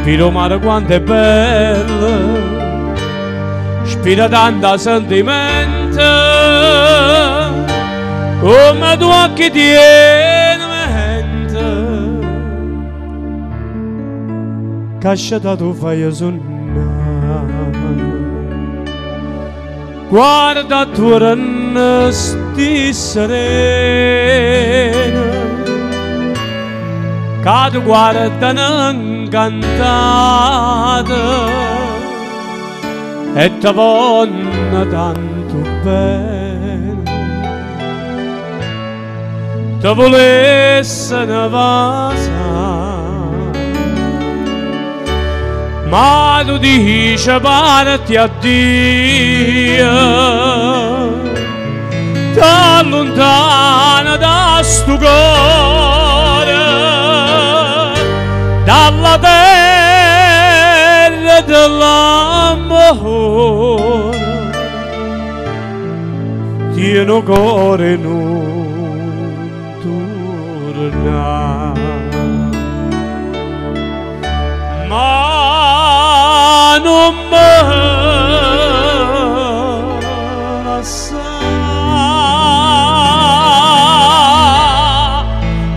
Spiro mare quanto è bello, spiro tanto sentimento, come tu occhi tieni mente, casciata tu fai sonnare, guarda attorno sti serena, che tu guarda incantata e ti voglio tanto bene, ti volesse una vasa, ma tu dici parti addio, ti allontana da sto cuore, dalla terra dell'amore, tieno cuore non torna, ma non me lascia,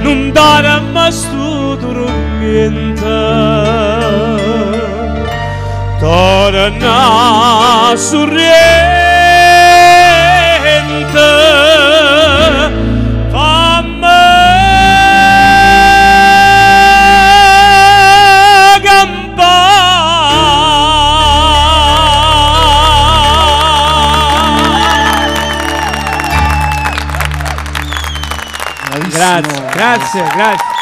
non dare mai sto tormento, torna a Surriento, fammi Grazie, grazie, grazie.